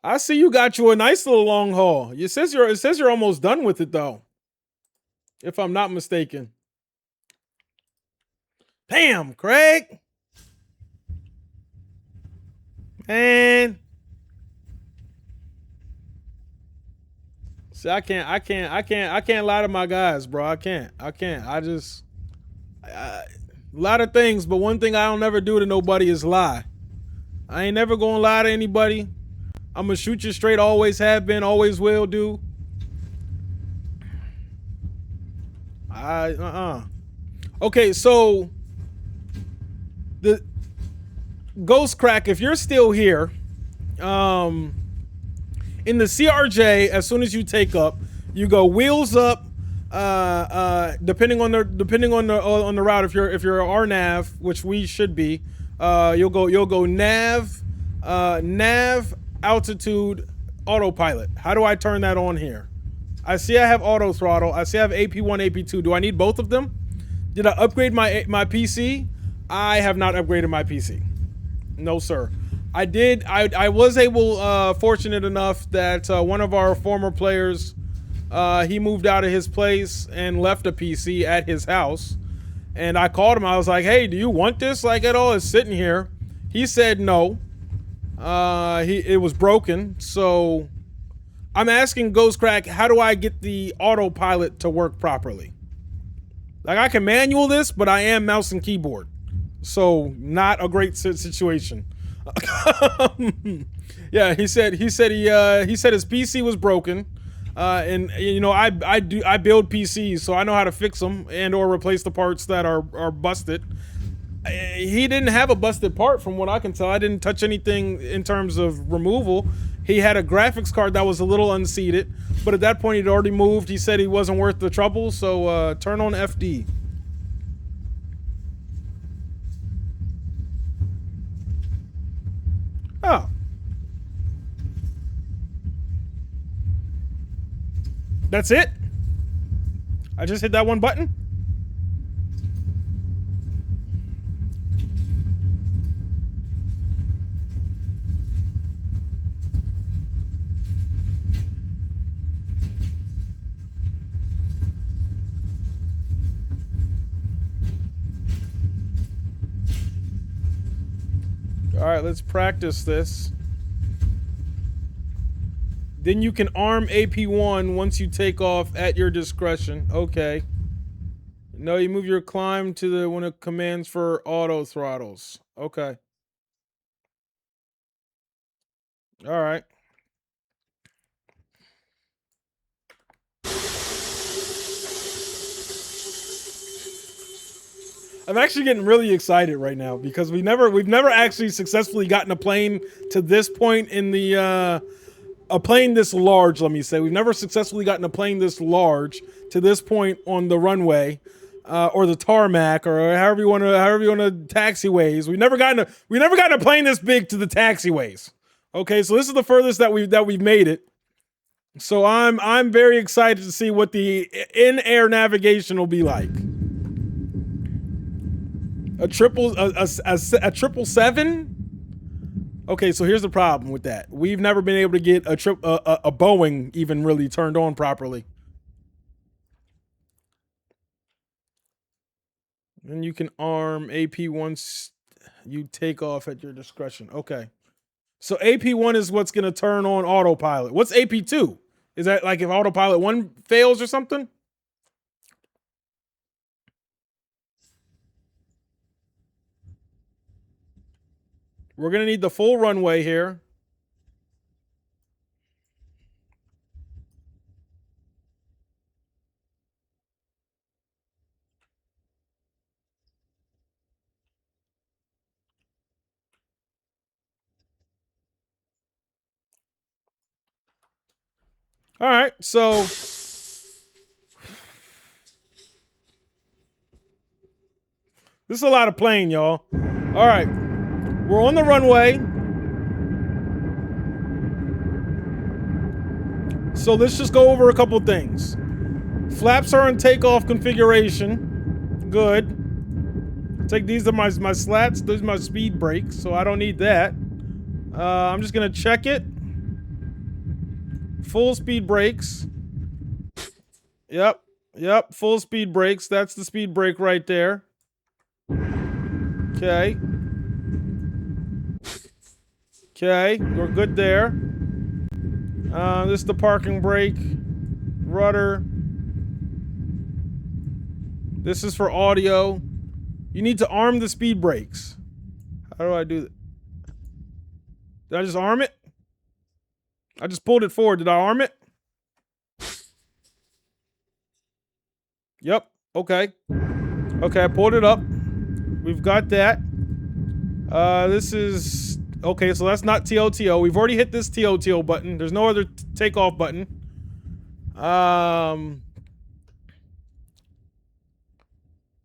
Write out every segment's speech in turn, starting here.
I see you got you a nice little long haul. It says you're almost done with it though, if I'm not mistaken. Damn, Craig. Man. See, I can't lie to my guys, bro. I can't. A lot of things, but one thing I don't never do to nobody is lie. I ain't never gonna lie to anybody. I'm gonna shoot you straight. Always have been. Always will do. Okay, so the Ghost Crack, if you're still here, in the CRJ, as soon as you take up, you go wheels up. Depending on the route, if you're RNAV, which we should be, you'll go nav altitude autopilot. How do I turn that on here? I see I have auto throttle. I see I have AP1, AP2. Do I need both of them? Did I upgrade my PC? I have not upgraded my PC. No, sir. I did. I was able, fortunate enough that one of our former players, he moved out of his place and left a PC at his house. And I called him. I was like, "Hey, do you want this? Like at all? It's sitting here." He said no. It was broken. So I'm asking Ghost Crack, how do I get the autopilot to work properly? Like I can manual this, but I am mouse and keyboard, so not a great situation. Yeah, he said his PC was broken, and you know I build PCs, so I know how to fix them and or replace the parts that are busted. He didn't have a busted part from what I can tell. I didn't touch anything in terms of removal. He had a graphics card that was a little unseated, but at that point he'd already moved. He said he wasn't worth the trouble, so turn on FD. Oh. That's it? I just hit that one button? All right, let's practice this. Then you can arm AP1 once you take off at your discretion. Okay. No, you move your climb to the when it commands for auto throttles. Okay. All right. I'm actually getting really excited right now because we've never actually successfully gotten a plane to this point in the a plane this large, let me say. We've never successfully gotten a plane this large to this point on the runway, or the tarmac, or however you want to taxiways. We've never gotten a plane this big to the taxiways. Okay, so this is the furthest that we've made it. So I'm very excited to see what the in-air navigation will be like. A 777? Okay, so here's the problem with that. We've never been able to get a Boeing even really turned on properly. And you can arm AP once you take off at your discretion. Okay. So AP1 is what's going to turn on autopilot. What's AP2? Is that like if autopilot 1 fails or something? We're going to need the full runway here. All right, so this is a lot of plane, y'all. All right, we're on the runway. So let's just go over a couple things. Flaps are in takeoff configuration. Good. Take these are my slats. These are my speed brakes, so I don't need that. I'm just gonna check it. Full speed brakes. Yep. Yep. Full speed brakes. That's the speed brake right there. Okay. Okay. We're good there. This is the parking brake. Rudder. This is for audio. You need to arm the speed brakes. How do I do that? Did I just arm it? I just pulled it forward. Did I arm it? Yep. Okay. Okay, I pulled it up. We've got that. This is... Okay, so that's not TOTO. We've already hit this TOTO button. There's no other takeoff button.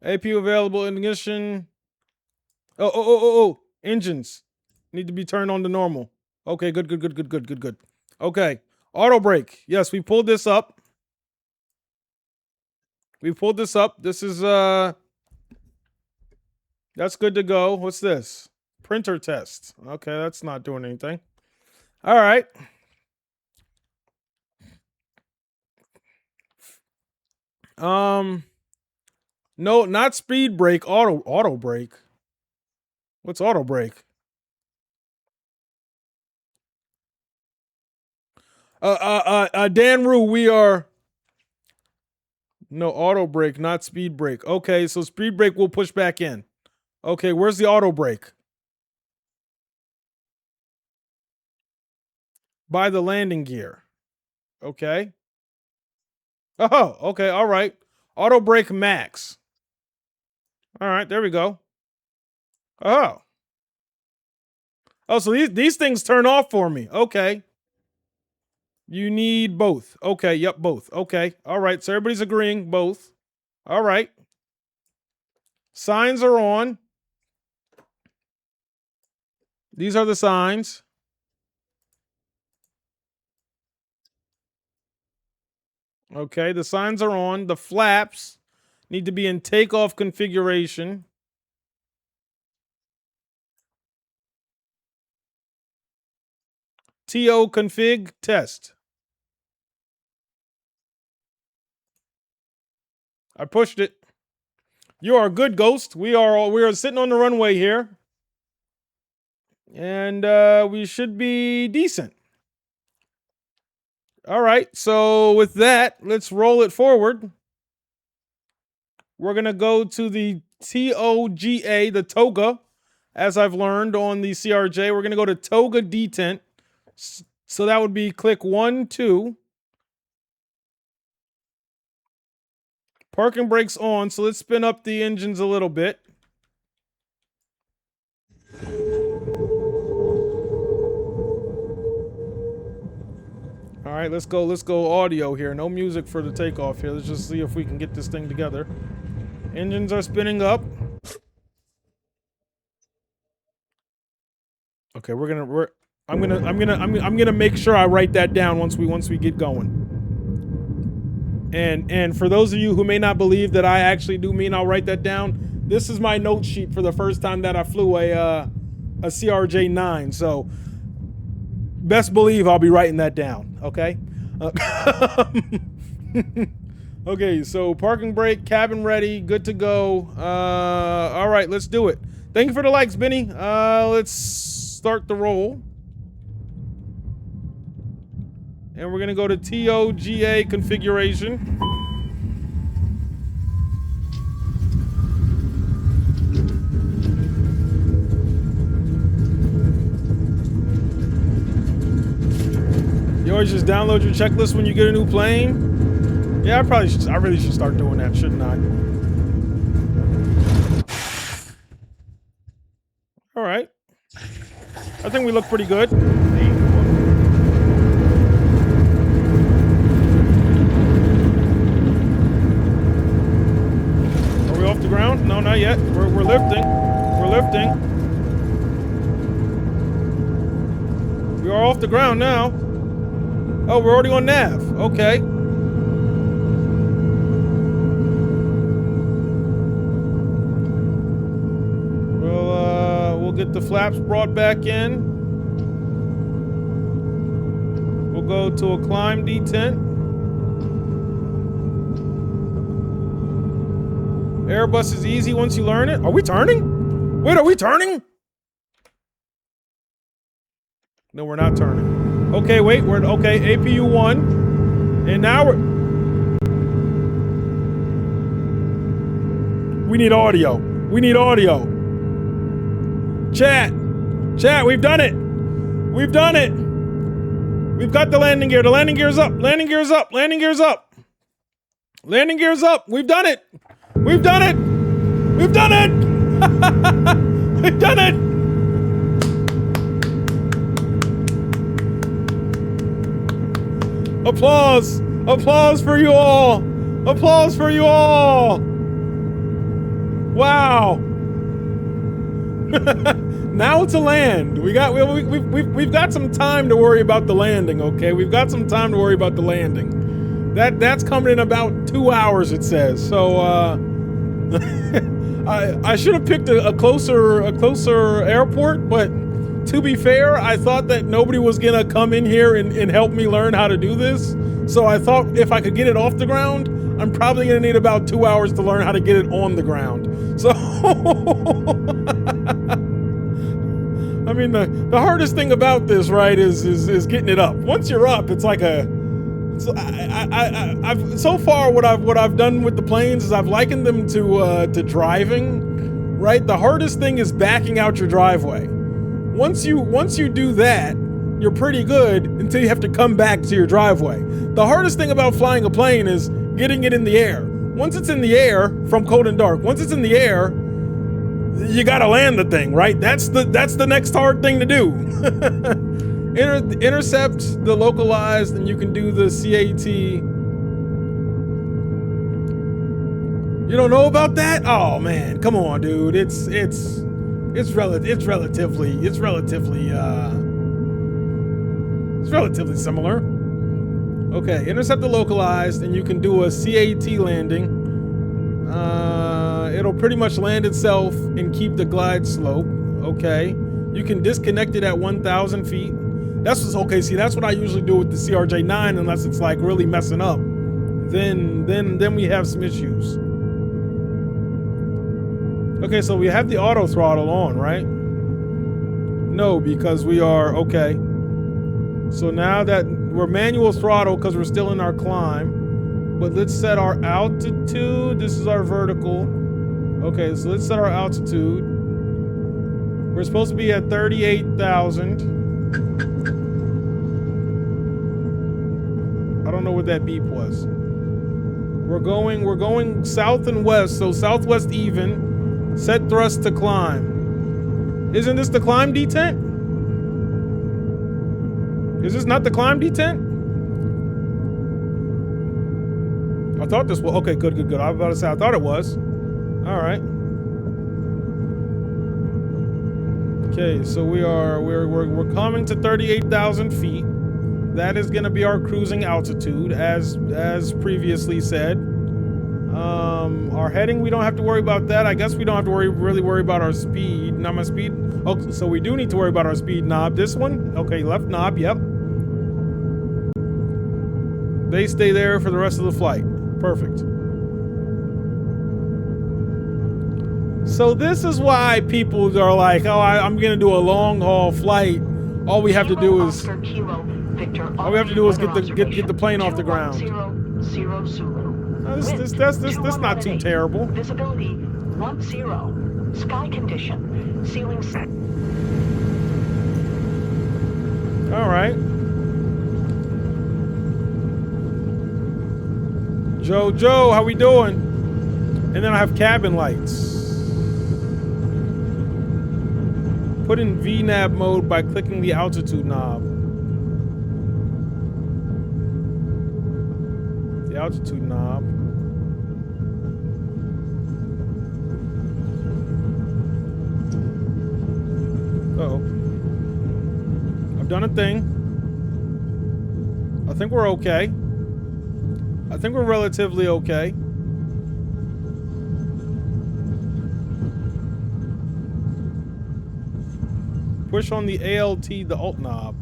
AP available ignition. Oh. Engines need to be turned on to normal. Okay, good. Okay. Auto brake. Yes, we pulled this up. This is that's good to go. What's this? Printer test. Okay, that's not doing anything. All right. No, not speed brake, auto brake. What's auto brake? Dan Rue, we are... No, auto brake, not speed brake. Okay, so speed brake will push back in. Okay, where's the auto brake? By the landing gear. Okay. Oh, okay, all right. Auto brake max. All right, there we go. Oh. Oh, so these things turn off for me. Okay. You need both. Okay, yep, both. Okay. All right, so everybody's agreeing both. All right. Signs are on. These are the signs. Okay, the signs are on. The flaps need to be in takeoff configuration. TO config test. I pushed it. You are a good ghost. We are sitting on the runway here. And we should be decent. All right, so with that, let's roll it forward. We're going to go to the TOGA, the toga, as I've learned on the CRJ. We're going to go to toga detent. So that would be click 1, 2. Parking brakes on, so let's spin up the engines a little bit. All right, let's go audio here. No music for the takeoff here. Let's just see if we can get this thing together. Engines are spinning up. Okay, I'm gonna make sure I write that down once we get going. And for those of you who may not believe that I actually do mean I'll write that down, this is my note sheet for the first time that I flew a CRJ-9. So best believe I'll be writing that down. Okay. Okay. So parking brake, cabin ready, good to go. All right, let's do it. Thank you for the likes, Benny. Let's start the roll. And we're going to go to TOGA configuration. You always just download your checklist when you get a new plane? Yeah, I really should start doing that, shouldn't I? All right. I think we look pretty good. Off the ground? No, not yet. We're lifting. We're lifting. We are off the ground now. Oh, we're already on nav. Okay. We'll get the flaps brought back in. We'll go to a climb detent. Airbus is easy once you learn it. Are we turning? Wait, are we turning? No, we're not turning. Okay, wait, we're okay. APU 1. And now we need audio. We need audio. Chat, we've done it. We've done it. We've got the landing gear. The landing gear's up. Landing gear's up. Landing gear's up. Landing gear's up. We've done it. We've done it. We've done it. We've done it. Applause. Applause for you all. Applause for you all. Wow. Now it's a land. We've got some time to worry about the landing, okay? We've got some time to worry about the landing. That's coming in about 2 hours, it says. So I should have picked a closer airport, but to be fair, I thought that nobody was gonna come in here and help me learn how to do this. So I thought if I could get it off the ground, I'm probably gonna need about 2 hours to learn how to get it on the ground. So I mean, the hardest thing about this, right, is getting it up. Once you're up, it's like I've so far what I've done with the planes is I've likened them to driving, right? The hardest thing is backing out your driveway. Once you do that, you're pretty good until you have to come back to your driveway. The hardest thing about flying a plane is getting it in the air. Once it's in the air, from cold and dark, once it's in the air, you gotta land the thing, right? That's the next hard thing to do. Intercept the localized, and you can do the CAT. You don't know about that? Oh man, come on, dude. It's relatively similar. Okay, intercept the localized, and you can do a CAT landing. It'll pretty much land itself and keep the glide slope. Okay, you can disconnect it at 1,000 feet. That's what's okay. See, that's what I usually do with the CRJ9, unless it's like really messing up. Then we have some issues. Okay, so we have the auto throttle on, right? No, because we are okay. So now that we're manual throttle because we're still in our climb, but let's set our altitude. This is our vertical. Okay, so let's set our altitude. We're supposed to be at 38,000. I don't know what that beep was. We're going south and west, so southwest even. Set thrust to climb. Isn't this the climb detent? Is this not the climb detent? I thought this was okay. Good. I was about to say I thought it was. All right. Okay, so we're coming to 38,000 feet. That is going to be our cruising altitude, as previously said. Our heading, we don't have to worry about that. I guess we don't have to really worry about our speed. Not my speed. Oh, so we do need to worry about our speed knob. This one, okay, left knob. Yep. They stay there for the rest of the flight. Perfect. So this is why people are like, oh, I'm gonna do a long haul flight. All we have to do is get the plane off the ground. That's not too terrible. Visibility 10. Sky condition. Ceiling set. All right. Joe, how we doing? And then I have cabin lights. Put in VNAV mode by clicking the altitude knob. The altitude knob. Uh-oh. I've done a thing. I think we're okay. I think we're relatively okay. Push on the ALT, the alt knob.